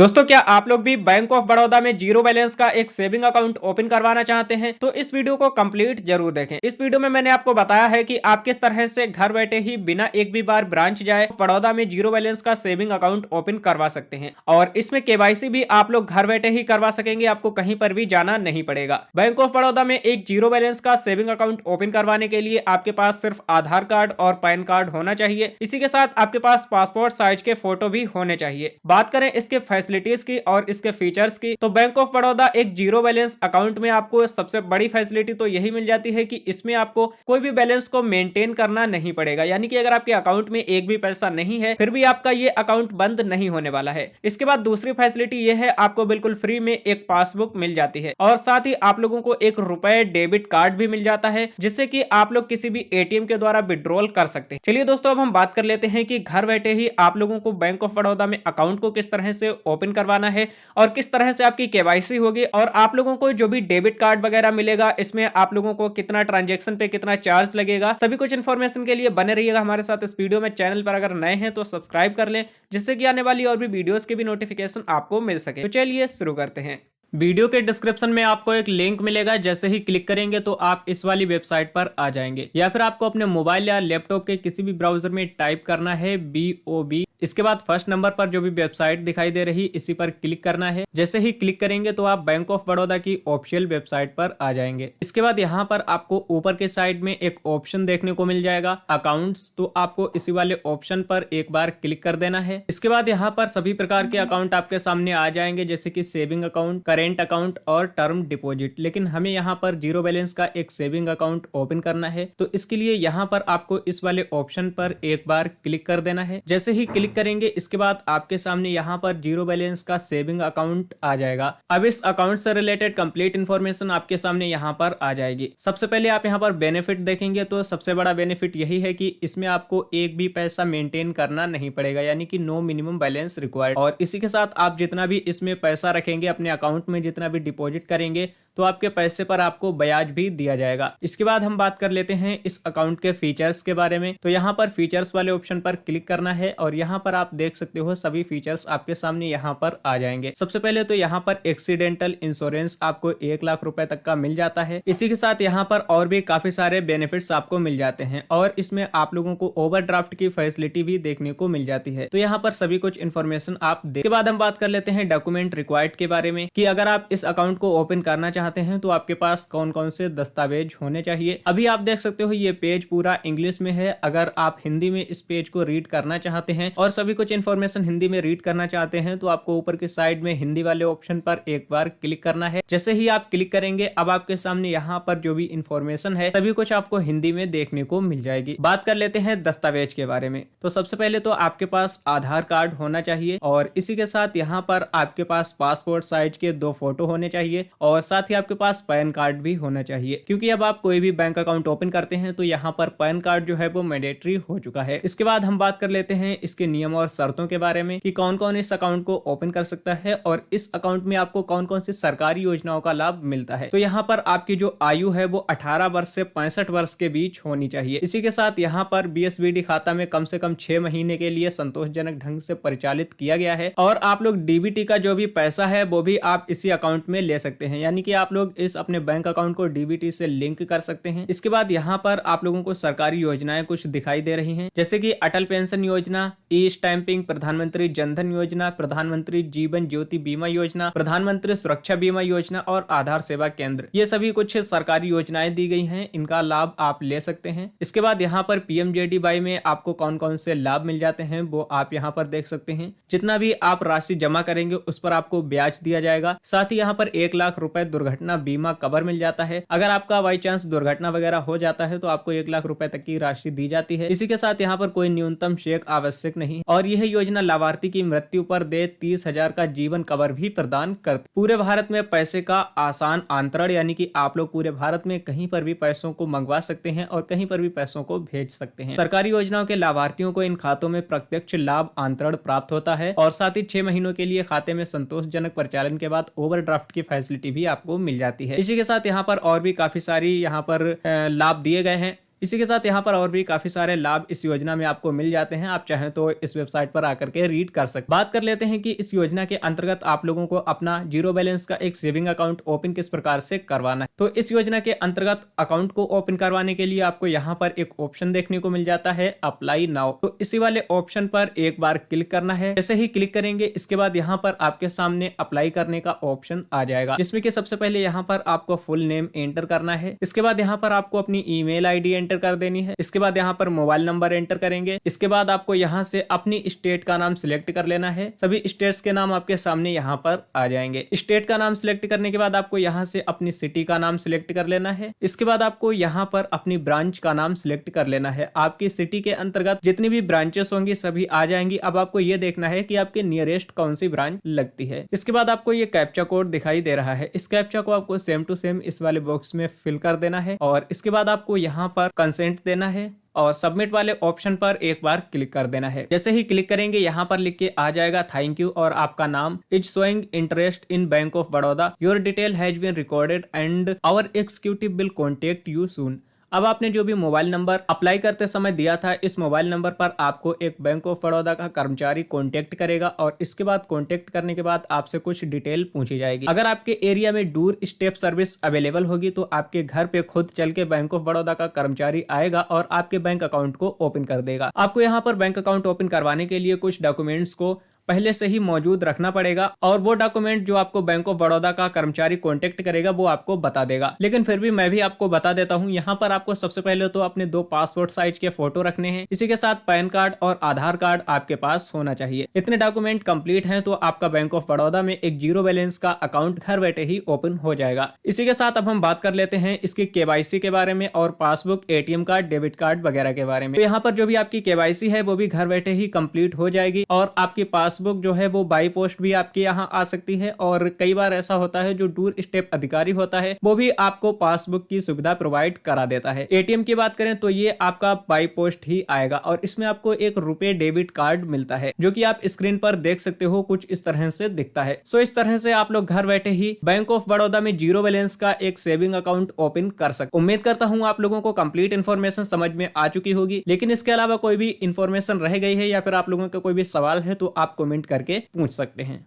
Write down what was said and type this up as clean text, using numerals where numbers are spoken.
दोस्तों, क्या आप लोग भी बैंक ऑफ बड़ौदा में जीरो बैलेंस का एक सेविंग अकाउंट ओपन करवाना चाहते हैं? तो इस वीडियो को कंप्लीट जरूर देखें। इस वीडियो में मैंने आपको बताया है कि आप किस तरह से घर बैठे ही बिना एक भी बार ब्रांच जाए बड़ौदा में जीरो बैलेंस का सेविंग अकाउंट ओपन करवा सकते हैं और इसमें केवाईसी भी आप लोग घर बैठे ही करवा सकेंगे। आपको कहीं पर भी जाना नहीं पड़ेगा। बैंक ऑफ बड़ौदा में एक जीरो बैलेंस का सेविंग अकाउंट ओपन करवाने के लिए आपके पास सिर्फ आधार कार्ड और पैन कार्ड होना चाहिए। इसी के साथ आपके पास पासपोर्ट साइज के फोटो भी होने चाहिए। बात करें इसके फैसिलिटीज की और इसके फीचर्स की, तो बैंक ऑफ बड़ौदा एक जीरो बैलेंस अकाउंट में आपको सबसे बड़ी फैसिलिटी तो यही मिल जाती है कि इसमें आपको कोई भी बैलेंस को मेंटेन करना नहीं पड़ेगा। यानी कि अगर आपके अकाउंट में एक भी पैसा नहीं है फिर भी आपका ये अकाउंट बंद नहीं होने वाला है। इसके बाद दूसरी फैसिलिटी ये है, आपको बिल्कुल फ्री में एक पासबुक मिल जाती है और साथ ही आप लोगों को ₹1 डेबिट कार्ड भी मिल जाता है, जिससे कि आप लोग किसी भी एटीएम के द्वारा विड्रॉल कर सकते हैं। चलिए दोस्तों, अब हम बात कर लेते हैं कि घर बैठे ही आप लोगों को बैंक ऑफ बड़ौदा में अकाउंट को किस तरह से ओपन करवाना है और किस तरह से आपकी केवाईसी होगी और आप लोगों को जो भी डेबिट कार्ड वगैरह मिलेगा इसमें आप लोगों को कितना ट्रांजैक्शन पे कितना चार्ज लगेगा। सभी कुछ इन्फॉर्मेशन के लिए बने रहिएगा हमारे साथ इस वीडियो में। चैनल पर अगर नए हैं तो सब्सक्राइब कर लें, जिससे कि आने वाली और भी वीडियोस के भी नोटिफिकेशन आपको मिल सके। तो चलिए शुरू करते हैं। वीडियो के डिस्क्रिप्शन में आपको एक लिंक मिलेगा, जैसे ही क्लिक करेंगे तो आप इस वाली वेबसाइट पर आ जाएंगे, या फिर आपको अपने मोबाइल या लैपटॉप के किसी भी ब्राउजर में टाइप करना है BOB। इसके बाद फर्स्ट नंबर पर जो भी वेबसाइट दिखाई दे रही इसी पर क्लिक करना है। जैसे ही क्लिक करेंगे तो आप बैंक ऑफ बड़ौदा की ऑफिशियल वेबसाइट पर आ जाएंगे। इसके बाद यहाँ पर आपको ऊपर के साइड में एक ऑप्शन देखने को मिल जाएगा अकाउंट्स, तो आपको इसी वाले ऑप्शन पर एक बार क्लिक कर देना है। इसके बाद यहाँ पर सभी प्रकार के अकाउंट आपके सामने आ जाएंगे, जैसे कि सेविंग अकाउंट, करेंट अकाउंट और टर्म डिपॉजिट। लेकिन हमें यहाँ पर जीरो बैलेंस का एक सेविंग अकाउंट ओपन करना है, तो इसके लिए यहाँ पर आपको इस वाले ऑप्शन पर एक बार क्लिक कर देना है। जैसे ही क्लिक करेंगे इसके बाद आपके सामने यहाँ पर जीरो बैलेंस का सेविंग अकाउंट आ जाएगा। अब इस अकाउंट से रिलेटेड कंप्लीट इन्फॉर्मेशन आपके सामने यहाँ पर आ जाएगी। सबसे पहले आप यहाँ पर बेनिफिट देखेंगे तो सबसे बड़ा बेनिफिट यही है कि इसमें आपको एक भी पैसा मेंटेन करना नहीं पड़ेगा, यानी कि नो मिनिमम बैलेंस रिक्वायर्ड। और इसी के साथ आप जितना भी इसमें पैसा रखेंगे, अपने अकाउंट में जितना भी डिपॉजिट करेंगे, तो आपके पैसे पर आपको ब्याज भी दिया जाएगा। इसके बाद हम बात कर लेते हैं इस अकाउंट के फीचर्स के बारे में। तो यहाँ पर फीचर्स वाले ऑप्शन पर क्लिक करना है और यहाँ पर आप देख सकते हो सभी फीचर्स आपके सामने यहाँ पर आ जाएंगे। सबसे पहले तो यहाँ पर एक्सीडेंटल इंश्योरेंस आपको 1 लाख रुपए तक का मिल जाता है। इसी के साथ यहाँ पर और भी काफी सारे बेनिफिट्स आपको मिल जाते हैं और इसमें आप लोगों को ओवरड्राफ्ट की फैसिलिटी भी देखने को मिल जाती है। तो यहाँ पर सभी कुछ इन्फॉर्मेशन आप देख। के बाद हम बात कर लेते हैं डॉक्यूमेंट रिक्वायर्ड के बारे में, कि अगर आप इस अकाउंट को ओपन करना चाहते हैं तो आपके पास कौन कौन से दस्तावेज होने चाहिए। अभी आप देख सकते हो ये पेज पूरा इंग्लिश में है। अगर आप हिंदी में इस पेज को रीड करना चाहते हैं और सभी कुछ इन्फॉर्मेशन हिंदी में रीड करना चाहते हैं तो आपको ऊपर के साइड में हिंदी वाले ऑप्शन पर एक बार क्लिक करना है। जैसे ही आप क्लिक करेंगे अब आपके सामने यहाँ पर जो भी इन्फॉर्मेशन है सभी कुछ आपको हिंदी में देखने को मिल जाएगी। बात कर लेते हैं दस्तावेज के बारे में। तो सबसे पहले तो आपके पास आधार कार्ड होना चाहिए और इसी के साथ यहाँ पर आपके पास पासपोर्ट साइज के 2 फोटो होने चाहिए और साथ ही आपके पास पैन कार्ड भी होना चाहिए, क्योंकि अब आप कोई भी बैंक अकाउंट ओपन करते हैं तो यहाँ पर पैन कार्ड जो है वो मैंडेटरी हो चुका है। इसके बाद हम बात कर लेते हैं इसके नियम और शर्तों के बारे में, कि कौन कौन इस अकाउंट को ओपन कर सकता है और इस अकाउंट में आपको कौन कौन सी सरकारी योजनाओं का लाभ मिलता है। तो यहाँ पर आपकी जो आयु है वो 18 वर्ष से 65 वर्ष के बीच होनी चाहिए। इसी के साथ यहाँ पर BSBD खाता में कम से कम 6 महीने के लिए संतोषजनक ढंग से परिचालित किया गया है और आप लोग DBT का जो भी पैसा है वो भी आप इसी अकाउंट में ले सकते हैं, यानी कि आप लोग इस अपने बैंक अकाउंट को DBT से लिंक कर सकते हैं। इसके बाद यहाँ पर आप लोगों को सरकारी योजनाएं कुछ दिखाई दे रही हैं, जैसे कि अटल पेंशन योजना, ई स्टैंपिंग, प्रधानमंत्री जनधन योजना, प्रधानमंत्री जीवन ज्योति बीमा योजना, प्रधानमंत्री सुरक्षा बीमा योजना और आधार सेवा केंद्र। ये सभी कुछ सरकारी योजनाएं दी गई हैं, इनका लाभ आप ले सकते हैं। इसके बाद यहाँ पर PMJDY में आपको कौन कौन से लाभ मिल जाते हैं वो आप यहाँ पर देख सकते हैं। जितना भी आप राशि जमा करेंगे उस पर आपको ब्याज दिया जाएगा। साथ ही यहाँ पर 1 लाख रुपए दुर्घटना बीमा कवर मिल जाता है। अगर आपका बाई चांस दुर्घटना वगैरह हो जाता है तो आपको 1 लाख रुपए तक की राशि दी जाती है। इसी के साथ यहाँ पर कोई न्यूनतम शेक आवश्यक नहीं और यह योजना लाभार्थी की मृत्यु पर दे 30,000 का जीवन कवर भी प्रदान करती। पूरे भारत में पैसे का आसान अंतरण, यानी कि आप लोग पूरे भारत में कहीं पर भी पैसों को मंगवा सकते हैं और कहीं पर भी पैसों को भेज सकते हैं। सरकारी योजनाओं के लाभार्थियों को इन खातों में प्रत्यक्ष लाभ अंतरण प्राप्त होता है और साथ ही 6 महीनों के लिए खाते में संतोषजनक परिचालन के बाद ओवरड्राफ्ट की फैसिलिटी भी आपको मिल जाती है। इसी के साथ यहाँ पर और भी काफी सारी यहाँ पर लाभ दिए गए हैं। इसी के साथ यहाँ पर और भी काफी सारे लाभ इस योजना में आपको मिल जाते हैं, आप चाहें तो इस वेबसाइट पर आकर के रीड कर सकते। बात कर लेते हैं कि इस योजना के अंतर्गत आप लोगों को अपना जीरो बैलेंस का एक सेविंग अकाउंट ओपन किस प्रकार से करवाना है। तो इस योजना के अंतर्गत अकाउंट को ओपन करवाने के लिए आपको यहाँ पर एक ऑप्शन देखने को मिल जाता है, अप्लाई नाउ। तो इसी वाले ऑप्शन पर एक बार क्लिक करना है। जैसे ही क्लिक करेंगे इसके बाद यहाँ पर आपके सामने अप्लाई करने का ऑप्शन आ जाएगा, जिसमें कि सबसे पहले यहाँ पर आपको फुल नेम एंटर करना है। इसके बाद यहाँ पर आपको अपनी ईमेल आईडी एंटर कर देनी है। इसके बाद यहाँ पर मोबाइल नंबर एंटर करेंगे। इसके बाद आपको यहाँ से अपनी स्टेट का नाम सिलेक्ट कर लेना है। सभी स्टेट्स के नाम आपके सामने यहाँ पर आ जाएंगे। स्टेट का नाम सिलेक्ट करने के बाद आपको यहाँ से अपनी सिटी का नाम सिलेक्ट कर लेना है। इसके बाद आपको यहाँ पर अपनी ब्रांच का नाम सिलेक्ट कर लेना है। आपकी सिटी के अंतर्गत जितनी भी ब्रांचेस होंगी सभी आ जाएंगी। अब आपको ये देखना है कि आपके नियरेस्ट कौन सी ब्रांच लगती है। इसके बाद आपको ये कैप्चा कोड दिखाई दे रहा है। इस कैप्चा को आपको सेम टू सेम इस वाले बॉक्स में फिल कर देना है और इसके बाद आपको यहाँ पर कंसेंट देना है और सबमिट वाले ऑप्शन पर एक बार क्लिक कर देना है। जैसे ही क्लिक करेंगे यहाँ पर लिख के आ जाएगा थैंक यू और आपका नाम is showing interest in bank of Baroda, your detail has been recorded and our executive will contact you soon. अब आपने जो भी मोबाइल नंबर अप्लाई करते समय दिया था, इस मोबाइल नंबर पर आपको एक बैंक ऑफ बड़ौदा का कर्मचारी कांटेक्ट करेगा और इसके बाद कांटेक्ट करने के बाद आपसे कुछ डिटेल पूछी जाएगी। अगर आपके एरिया में डोर स्टेप सर्विस अवेलेबल होगी तो आपके घर पे खुद चल के बैंक ऑफ बड़ौदा का कर्मचारी आएगा और आपके बैंक अकाउंट को ओपन कर देगा। आपको यहाँ पर बैंक अकाउंट ओपन करवाने के लिए कुछ डॉक्यूमेंट्स को पहले से ही मौजूद रखना पड़ेगा और वो डॉक्यूमेंट जो आपको बैंक ऑफ बड़ौदा का कर्मचारी कांटेक्ट करेगा वो आपको बता देगा। लेकिन फिर भी मैं भी आपको बता देता हूँ, यहाँ पर आपको सबसे पहले तो अपने 2 पासपोर्ट साइज के फोटो रखने हैं। इसी के साथ पैन कार्ड और आधार कार्ड आपके पास होना चाहिए। इतने डॉक्यूमेंट कंप्लीट हैं तो आपका बैंक ऑफ बड़ौदा में एक जीरो बैलेंस का अकाउंट घर बैठे ही ओपन हो जाएगा। इसी के साथ अब हम बात कर लेते हैं इसकी केवाईसी के बारे में और passbook, ATM card, debit card वगैरह के बारे में। तो यहाँ पर जो भी आपकी केवाईसी है वो भी घर बैठे ही कंप्लीट हो जाएगी और आपकी पासबुक जो है वो बाई पोस्ट भी आपके यहाँ आ सकती है और कई बार ऐसा होता है जो डोर स्टेप अधिकारी होता है वो भी आपको पासबुक की सुविधा प्रोवाइड करा देता है। एटीएम की बात करें तो ये आपका बाई पोस्ट ही आएगा और इसमें आपको एक रुपए डेबिट कार्ड मिलता है जो कि आप स्क्रीन पर देख सकते हो, कुछ इस तरह से दिखता है। सो इस तरह से आप लोग घर बैठे ही बैंक ऑफ बड़ौदा में जीरो बैलेंस का एक सेविंग अकाउंट ओपन कर सकते। उम्मीद करता हूँ आप लोगों को कंप्लीट इन्फॉर्मेशन समझ में आ चुकी होगी, लेकिन इसके अलावा कोई भी इन्फॉर्मेशन रह गई है या फिर आप लोगों का कोई भी सवाल है तो आप कमेंट करके पूछ सकते हैं।